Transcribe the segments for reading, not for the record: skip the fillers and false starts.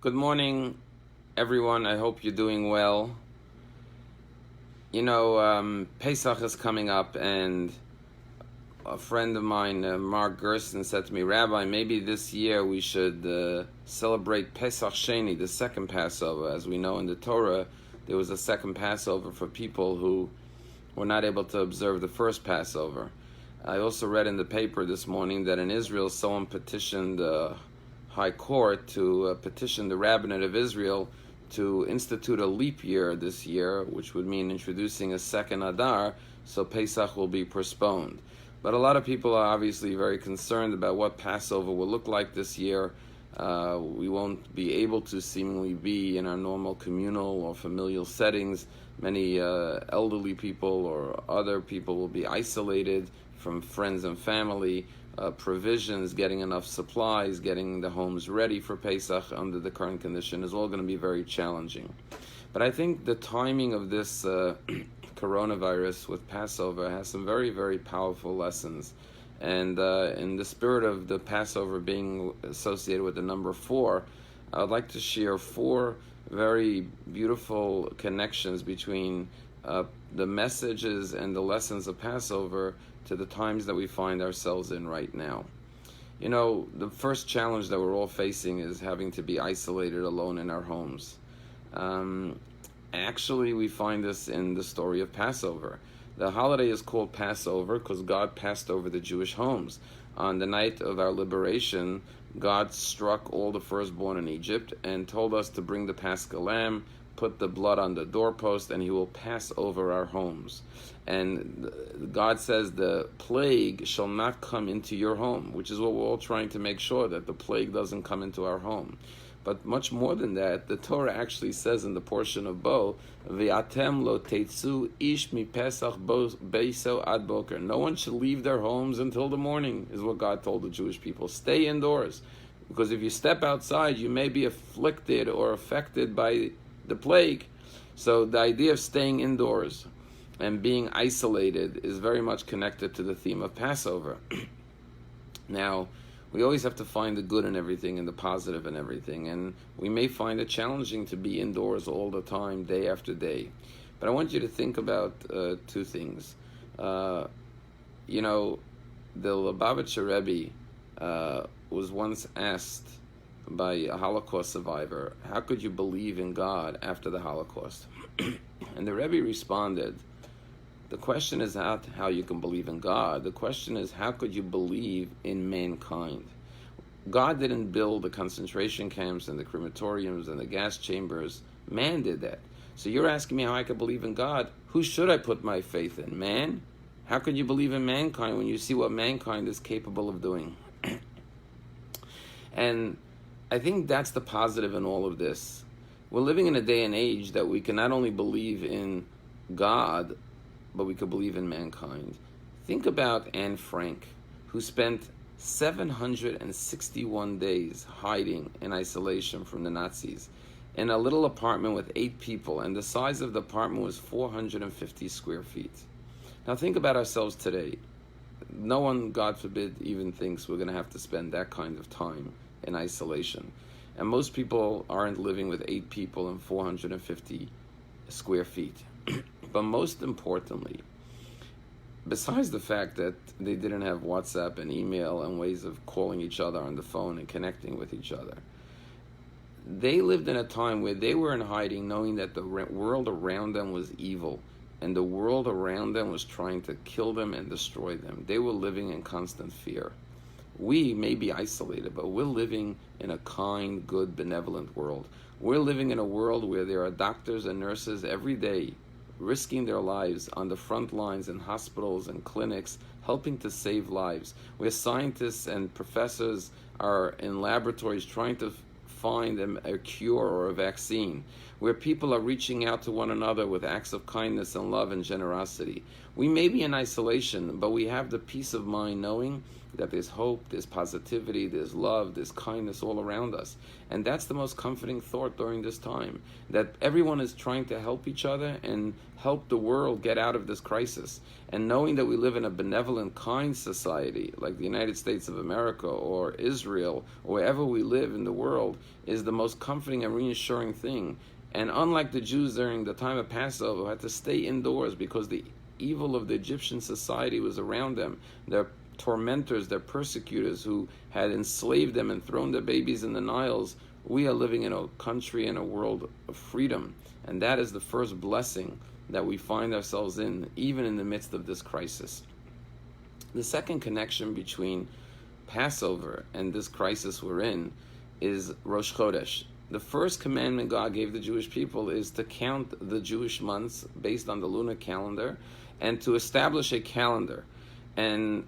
Good morning, everyone. I hope you're doing well. Pesach is coming up, and a friend of mine, Mark Gersten, said to me, Rabbi, maybe this year we should celebrate Pesach Sheni, the second Passover. As we know in the Torah, there was a second Passover for people who were not able to observe the first Passover. I also read in the paper this morning that in Israel, someone petitioned the High Court to petition the Rabbinate of Israel to institute a leap year this year, which would mean introducing a second Adar, so Pesach will be postponed. But a lot of people are obviously very concerned about what Passover will look like this year. We won't be able to seemingly be in our normal communal or familial settings. Many elderly people or other people will be isolated from friends and family. Provisions, getting enough supplies, getting the homes ready for Pesach under the current condition is all going to be very challenging. But I think the timing of this coronavirus with Passover has some very, very powerful lessons. And in the spirit of the Passover being associated with the number 4, I would like to share 4 very beautiful connections between the messages and the lessons of Passover to the times that we find ourselves in right now. You know, the first challenge that we're all facing is having to be isolated alone in our homes. Actually, we find this in the story of Passover. The holiday is called Passover because God passed over the Jewish homes. On the night of our liberation, God struck all the firstborn in Egypt and told us to bring the Paschal lamb, put the blood on the doorpost, and he will pass over our homes. And God says the plague shall not come into your home, which is what we're all trying to make sure, that the plague doesn't come into our home. But much more than that, the Torah actually says in the portion of Bo, V'atem lo teitzu ish mi pesach beiso ad boker. No one should leave their homes until the morning, is what God told the Jewish people. Stay indoors. Because if you step outside, you may be afflicted or affected by the plague. So the idea of staying indoors and being isolated is very much connected to the theme of Passover. Now, we always have to find the good in everything and the positive in everything, and we may find it challenging to be indoors all the time, day after day. But I want you to think about 2 things. The Lubavitcher Rabbi was once asked by a Holocaust survivor, how could you believe in God after the Holocaust? And the Rebbe responded, the question is not how you can believe in God. The question is, how could you believe in mankind? God didn't build the concentration camps and the crematoriums and the gas chambers. Man did that. So you're asking me how I could believe in God. Who should I put my faith in? Man? How can you believe in mankind when you see what mankind is capable of doing? And I think that's the positive in all of this. We're living in a day and age that we can not only believe in God, but we could believe in mankind. Think about Anne Frank, who spent 761 days hiding in isolation from the Nazis in a little apartment with 8 people, and the size of the apartment was 450 square feet. Now think about ourselves today. No one, God forbid, even thinks we're going to have to spend that kind of time in isolation. And most people aren't living with 8 people and 450 square feet. But most importantly, besides the fact that they didn't have WhatsApp and email and ways of calling each other on the phone and connecting with each other, they lived in a time where they were in hiding, knowing that the world around them was evil and the world around them was trying to kill them and destroy them. They were living in constant fear. We may be isolated, but we're living in a kind, good, benevolent world. We're living in a world where there are doctors and nurses every day risking their lives on the front lines in hospitals and clinics, helping to save lives, where scientists and professors are in laboratories trying to find a cure or a vaccine, where people are reaching out to one another with acts of kindness and love and generosity, We may be in isolation, but we have the peace of mind knowing that there's hope, there's positivity, there's love, there's kindness all around us. And that's the most comforting thought during this time, that everyone is trying to help each other and help the world get out of this crisis. And knowing that we live in a benevolent, kind society like the United States of America or Israel, or wherever we live in the world, is the most comforting and reassuring thing. And unlike the Jews during the time of Passover, who had to stay indoors because the evil of the Egyptian society was around them, their tormentors, their persecutors who had enslaved them and thrown their babies in the Niles, we are living in a country and a world of freedom. And that is the first blessing that we find ourselves in, even in the midst of this crisis. The second connection between Passover and this crisis we're in is Rosh Chodesh. The first commandment God gave the Jewish people is to count the Jewish months based on the lunar calendar and to establish a calendar. And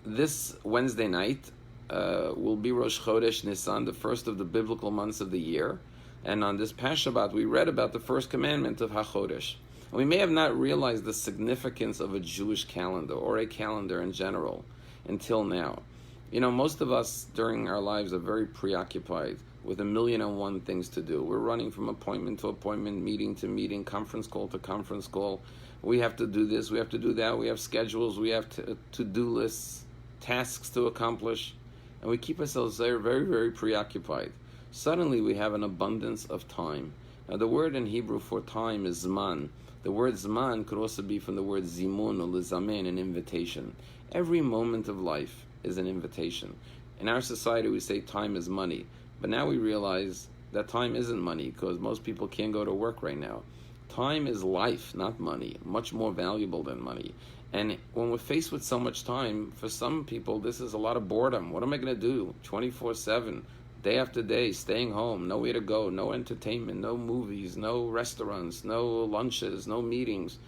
this Wednesday night will be Rosh Chodesh Nisan, the first of the biblical months of the year. And on this Pas Shabbat, we read about the first commandment of HaChodesh. We may have not realized the significance of a Jewish calendar or a calendar in general until now. You know, most of us during our lives are very preoccupied with 1,000,001 things to do. We're running from appointment to appointment, meeting to meeting, conference call to conference call. We have to do this, we have to do that, we have schedules, we have to-do lists, tasks to accomplish, and we keep ourselves very, very, very preoccupied. Suddenly we have an abundance of time. Now the word in Hebrew for time is zman. The word zman could also be from the word zimun or lizamen, an invitation. Every moment of life is an invitation. In our society we say time is money, but now we realize that time isn't money because most people can't go to work right now. Time is life, not money, much more valuable than money. And when we're faced with so much time, for some people this is a lot of boredom. What am I going to do 24/7? Day after day, staying home, nowhere to go, no entertainment, no movies, no restaurants, no lunches, no meetings.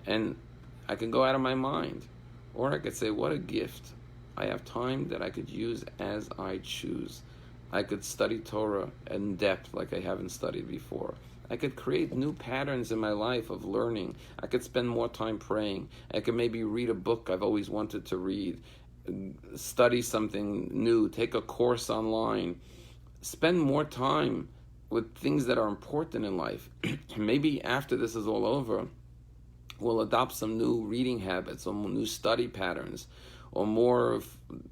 And I can go out of my mind. Or I could say, what a gift. I have time that I could use as I choose. I could study Torah in depth like I haven't studied before. I could create new patterns in my life of learning. I could spend more time praying. I could maybe read a book I've always wanted to read. Study something new, take a course online, spend more time with things that are important in life. Maybe after this is all over, we'll adopt some new reading habits, some new study patterns, or more.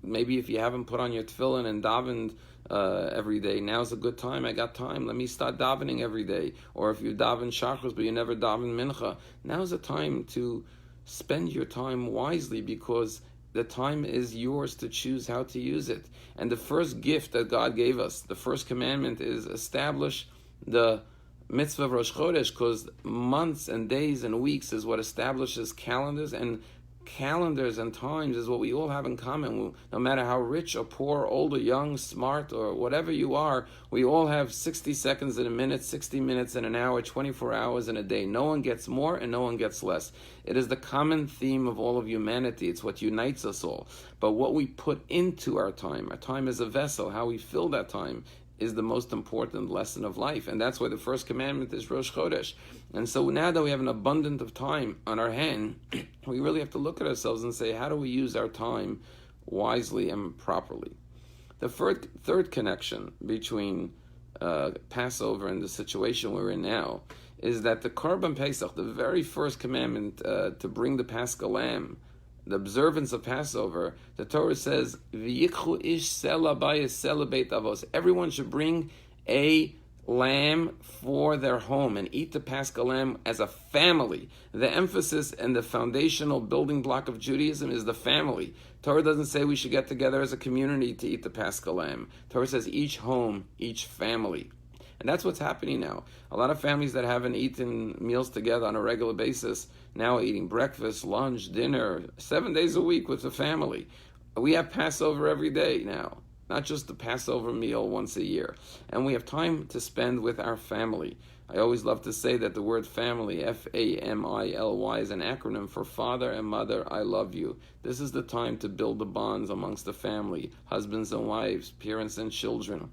Maybe if you haven't put on your tefillin and davened every day, now's a good time. I got time. Let me start davening every day. Or if you daven shachris but you never daven mincha, now's the time to spend your time wisely because the time is yours to choose how to use it. And the first gift that God gave us, the first commandment, is establish the mitzvah of Rosh Chodesh, because months and days and weeks is what establishes calendars, and calendars and times is what we all have in common. No matter how rich or poor, old or young, smart or whatever you are, we all have 60 seconds in a minute, 60 minutes in an hour, 24 hours in a day. No one gets more and no one gets less. It is the common theme of all of humanity. It's what unites us all. But what we put into our time is a vessel. How we fill that time is the most important lesson of life. And that's why the first commandment is Rosh Chodesh. And so now that we have an abundance of time on our hand, we really have to look at ourselves and say, how do we use our time wisely and properly? The third connection between Passover and the situation we're in now is that the Korban Pesach, the very first commandment to bring the Paschal Lamb, the observance of Passover, the Torah says, "V'yikchu ish sela bayis sela beit avos." Everyone should bring a lamb for their home and eat the Paschal Lamb as a family. The emphasis and the foundational building block of Judaism is the family. Torah doesn't say we should get together as a community to eat the Paschal Lamb. Torah says each home, each family. And that's what's happening now. A lot of families that haven't eaten meals together on a regular basis now are eating breakfast, lunch, dinner, 7 days a week with the family. We have Passover every day now, not just the Passover meal once a year. And we have time to spend with our family. I always love to say that the word family, F-A-M-I-L-Y, is an acronym for Father and Mother, I love you. This is the time to build the bonds amongst the family, husbands and wives, parents and children,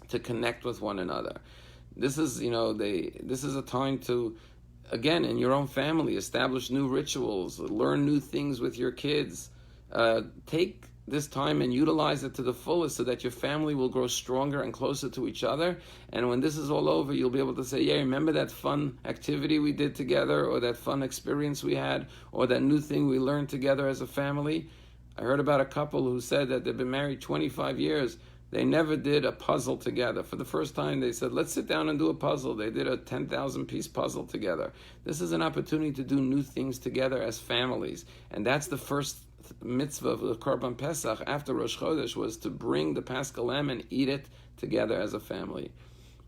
to connect with one another. This is, this is a time to again, in your own family, establish new rituals, learn new things with your kids. Take this time and utilize it to the fullest so that your family will grow stronger and closer to each other. And when this is all over, you'll be able to say, yeah, remember that fun activity we did together, or that fun experience we had, or that new thing we learned together as a family. I heard about a couple who said that they've been married 25 years. They never did a puzzle together. For the first time, they said, let's sit down and do a puzzle. They did a 10,000 piece puzzle together. This is an opportunity to do new things together as families. And that's the first mitzvah of the Korban Pesach after Rosh Chodesh, was to bring the Paschal Lamb and eat it together as a family.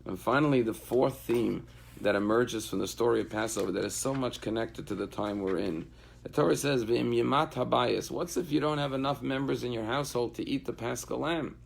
And finally, the fourth theme that emerges from the story of Passover that is so much connected to the time we're in. The Torah says, V'im Yemat Habayis. What's if you don't have enough members in your household to eat the Paschal Lamb?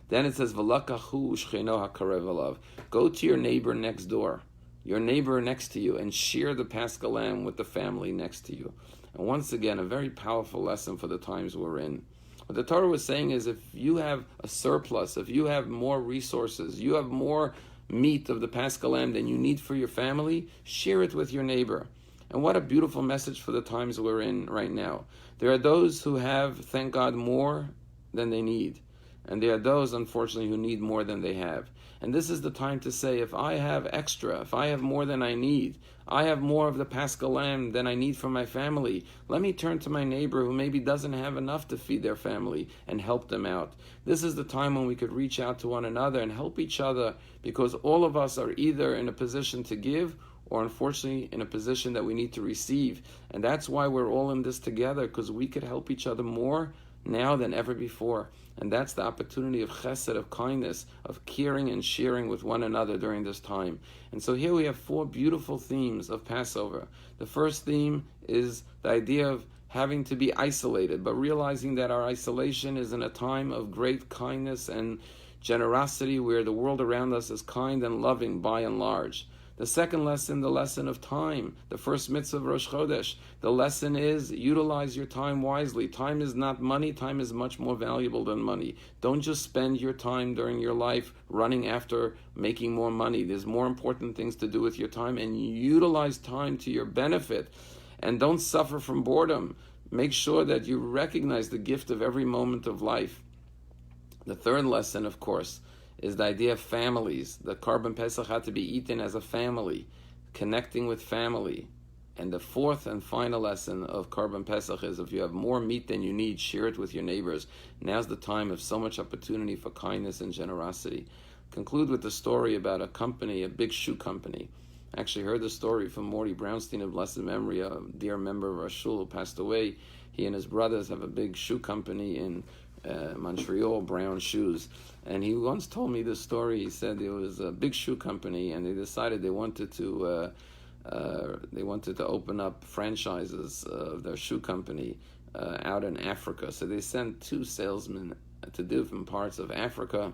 Then it says, V'lakachu Shcheino HaKarev Alav. Go to your neighbor next door, your neighbor next to you, and share the Paschal Lamb with the family next to you. And once again, a very powerful lesson for the times we're in. What the Torah was saying is, if you have a surplus, if you have more resources, you have more meat of the Paschal Lamb than you need for your family, share it with your neighbor. And what a beautiful message for the times we're in right now. There are those who have, thank God, more than they need. And there are those, unfortunately, who need more than they have. And this is the time to say, if I have extra, if I have more than I need, I have more of the Paschal Lamb than I need for my family, let me turn to my neighbor who maybe doesn't have enough to feed their family and help them out. This is the time when we could reach out to one another and help each other, because all of us are either in a position to give or unfortunately in a position that we need to receive. And that's why we're all in this together, because we could help each other more now than ever before. And that's the opportunity of chesed, of kindness, of caring and sharing with one another during this time. And so here we have four beautiful themes of Passover. The first theme is the idea of having to be isolated, but realizing that our isolation is in a time of great kindness and generosity, where the world around us is kind and loving by and large. The second lesson, the lesson of time, the first mitzvah of Rosh Chodesh. The lesson is, utilize your time wisely. Time is not money. Time is much more valuable than money. Don't just spend your time during your life running after making more money. There's more important things to do with your time, and utilize time to your benefit. And don't suffer from boredom. Make sure that you recognize the gift of every moment of life. The third lesson, of course, is the idea of families. The Korban Pesach had to be eaten as a family, connecting with family. And the fourth and final lesson of Korban Pesach is, if you have more meat than you need, share it with your neighbors. Now's the time of so much opportunity for kindness and generosity. Conclude with the story about a company, a big shoe company. I actually heard the story from Morty Brownstein of blessed memory, a dear member of our shul who passed away. He and his brothers have a big shoe company in Montreal, Brown Shoes. And he once told me this story. He said there was a big shoe company, and they decided they wanted to open up franchises of their shoe company out in Africa. So they sent two salesmen to different parts of Africa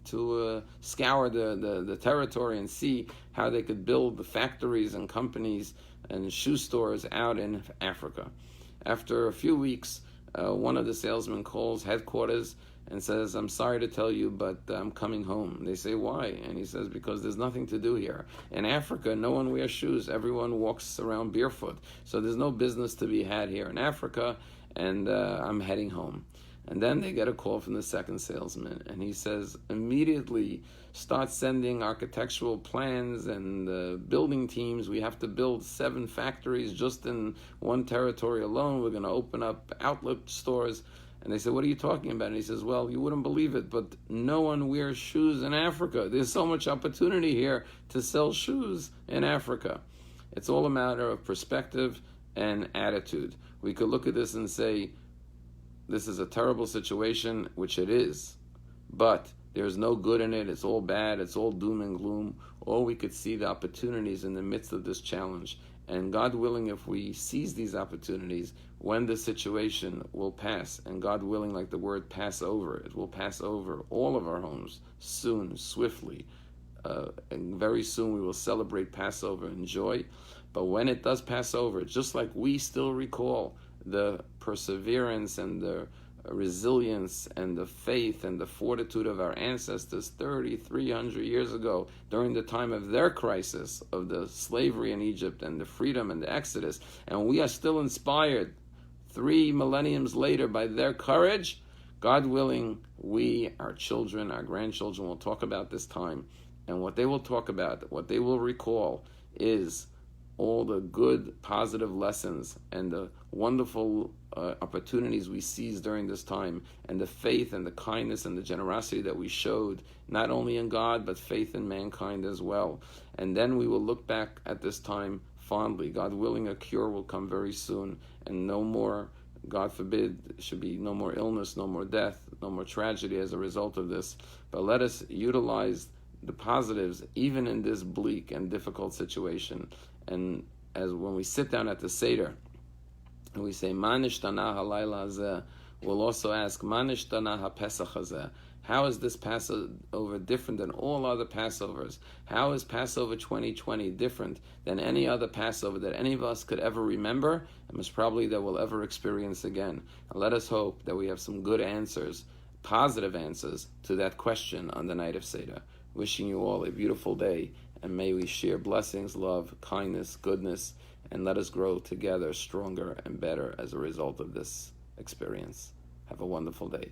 to scour the territory and see how they could build the factories and companies and shoe stores out in Africa. After a few weeks, one of the salesmen calls headquarters and says, I'm sorry to tell you, but I'm coming home. They say, why? And he says, because there's nothing to do here. In Africa, no one wears shoes. Everyone walks around barefoot. So there's no business to be had here in Africa, and I'm heading home. And then they get a call from the second salesman, and he says, immediately start sending architectural plans and building teams. We have to build 7 factories just in one territory alone. We're going to open up outlet stores. And they said, what are you talking about? And he says, well, you wouldn't believe it, but no one wears shoes in Africa. There's so much opportunity here to sell shoes in Africa. It's all a matter of perspective and attitude. We could look at this and say, this is a terrible situation, which it is, but there's no good in it. It's all bad. It's all doom and gloom. Or we could see the opportunities in the midst of this challenge. And God willing, if we seize these opportunities, when the situation will pass, and God willing, like the word pass over, it will pass over all of our homes soon, swiftly. And very soon we will celebrate Passover in joy. But when it does pass over, just like we still recall the perseverance and the resilience and the faith and the fortitude of our ancestors 300 years ago during the time of their crisis of the slavery in Egypt and the freedom and the Exodus. And we are still inspired 3 millenniums later by their courage. God willing, we, our children, our grandchildren will talk about this time. And what they will talk about, what they will recall is all the good, positive lessons and the wonderful opportunities we seized during this time, and the faith and the kindness and the generosity that we showed, not only in God, but faith in mankind as well. And then we will look back at this time fondly. God willing, a cure will come very soon, and no more, God forbid, should be no more illness, no more death, no more tragedy as a result of this. But let us utilize the positives even in this bleak and difficult situation. And as when we sit down at the Seder and we say Ma nishtana halayla hazeh, we'll also ask Ma nishtana haPesach hazeh. How is this Passover different than all other Passovers? How is Passover 2020 different than any other Passover that any of us could ever remember, and most probably that we'll ever experience again? And let us hope that we have some good answers, positive answers to that question on the night of Seder. Wishing you all a beautiful day, and may we share blessings, love, kindness, goodness, and let us grow together stronger and better as a result of this experience. Have a wonderful day.